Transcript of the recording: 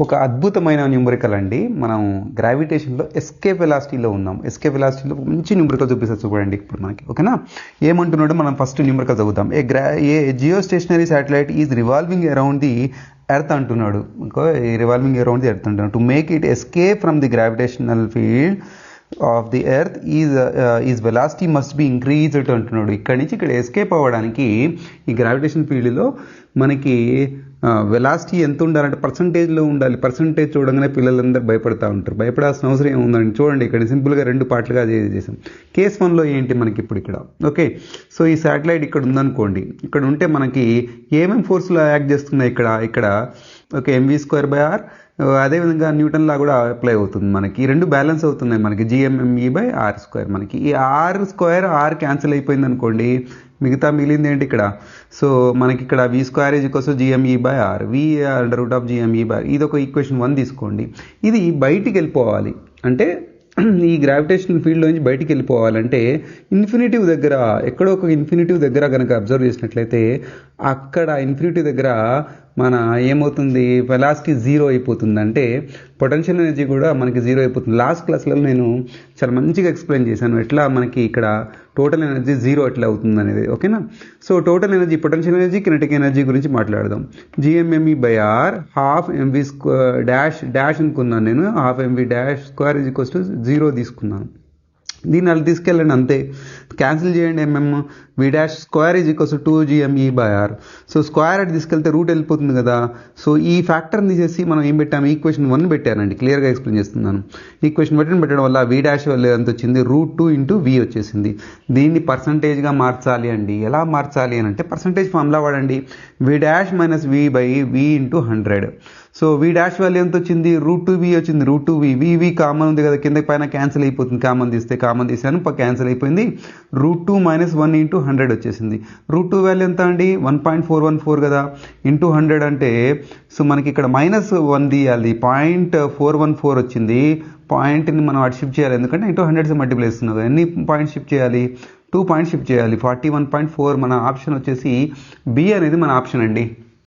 ఒక అద్భుతమైన న్యూమరికల్ అండి. మనం గ్రావిటేషన్లో ఎస్కేప్ వెలాసిటీలో ఉన్నాం. ఎస్కేప్ వెలాసిటీలో మంచి న్యూమరికల్ చూపిస్తారు చూడండి ఇప్పుడు మనకి. ఓకేనా, ఏమంటున్నాడో మనం ఫస్ట్ న్యూమరికల్ చదువుతాం. A geostationary satellite is revolving around the earth అంటున్నాడు. రివాల్వింగ్ అరౌండ్ ది ఎర్త్ అంటున్నాడు. To make it escape from the gravitational field of the earth is velocity must be increased అంటున్నాడు. ఇక్కడి నుంచి ఇక్కడ escape అవ్వడానికి ఈ gravitation ఫీల్డ్లో మనకి వెలాసిటీ ఎంత ఉండాలంటే పర్సంటేజ్లో ఉండాలి. పర్సంటేజ్ చూడగానే పిల్లలందరూ భయపడతా ఉంటారు. భయపడాల్సిన అవసరం ఏముందండి, చూడండి ఇక్కడ సింపుల్గా 2 పార్ట్లుగా చేసాం. కేస్ 1లో ఏంటి మనకి ఇప్పుడు ఇక్కడ. ఓకే, సో ఈ శాటిలైట్ ఇక్కడ ఉందనుకోండి. ఇక్కడ ఉంటే మనకి ఏమేమి ఫోర్స్లో యాక్ట్ చేస్తున్నాయి ఇక్కడ ఓకే, mv²/r. అదేవిధంగా న్యూటన్ లా కూడా అప్లై అవుతుంది మనకి. ఈ 2 బ్యాలెన్స్ అవుతున్నాయి మనకి, gme/r². మనకి ఈ r² క్యాన్సిల్ అయిపోయింది అనుకోండి, మిగతా మిగిలింది ఏంటి ఇక్కడ. సో మనకి ఇక్కడ v² gme/r, v√gme/r. ఇది ఒక ఈక్వేషన్ 1 తీసుకోండి. ఇది బయటికి వెళ్ళిపోవాలి అంటే ఈ గ్రావిటేషన్ ఫీల్డ్ నుంచి బయటికి వెళ్ళిపోవాలంటే ఇన్ఫినిటివ్ దగ్గర, ఎక్కడో ఒక ఇన్ఫినిటివ్ దగ్గర కనుక అబ్జర్వ్ చేసినట్లయితే అక్కడ ఇన్ఫినిటివ్ దగ్గర మన ఏమవుతుంది, వెలాసిటీ 0 అయిపోతుంది. అంటే పొటెన్షియల్ ఎనర్జీ కూడా మనకి 0 అయిపోతుంది. లాస్ట్ క్లాస్లలో నేను చాలా మంచిగా ఎక్స్ప్లెయిన్ చేశాను ఎట్లా మనకి ఇక్కడ టోటల్ ఎనర్జీ 0 ఎట్లా అవుతుంది అనేది. ఓకేనా, so total energy, potential energy, kinetic energy గురించి మాట్లాడదాం. gme/r ½ అనుకున్నాను నేను. ½ mv'² 0 తీసుకున్నాను. దీన్ని అలా తీసుకెళ్ళండి అంతే, క్యాన్సిల్ చేయండి. v'² 2 gme/r. సో స్క్వేర్ అటు తీసుకెళ్తే రూట్ వెళ్ళిపోతుంది కదా. సో ఈ ఫ్యాక్టర్ని తీసేసి మనం ఏం పెట్టాము, ఈక్వేషన్ 1 పెట్టానండి. క్లియర్గా ఎక్స్ప్లెయిన్ చేస్తున్నాను. ఈక్వేషన్ 1 పెట్టడం వల్ల v' వల్ల ఎంత వచ్చింది, √2 × v వచ్చేసింది. దీన్ని పర్సంటేజ్గా మార్చాలి అండి. ఎలా మార్చాలి అని అంటే పర్సంటేజ్ ఫార్ములా వాడండి. v' - v/v × 100. So v' value ఎంత వచ్చింది, √2v వచ్చింది. √2v, v కామన్ ఉంది కదా, కిందకి పైన క్యాన్సిల్ అయిపోతుంది. కామన్ తీసాను, క్యాన్సిల్ అయిపోయింది. √2 - 1 × 100 వచ్చేసింది. √2 వాల్యూ ఎంత అండి, 1.414 కదా, ఇంటూ 100 అంటే సో మనకి ఇక్కడ -1 తీయాలి. 0.414 వచ్చింది. పాయింట్ని మనం అటు షిఫ్ట్ చేయాలి, ఎందుకంటే ఇంటూ 100 మల్టిప్లై ఇస్తున్నాం. ఎన్ని పాయింట్స్ షిఫ్ట్ చేయాలి, 2 పాయింట్స్ షిఫ్ట్ చేయాలి. 41.4 మన ఆప్షన్ వచ్చేసి బి అనేది మన ఆప్షన్ అండి.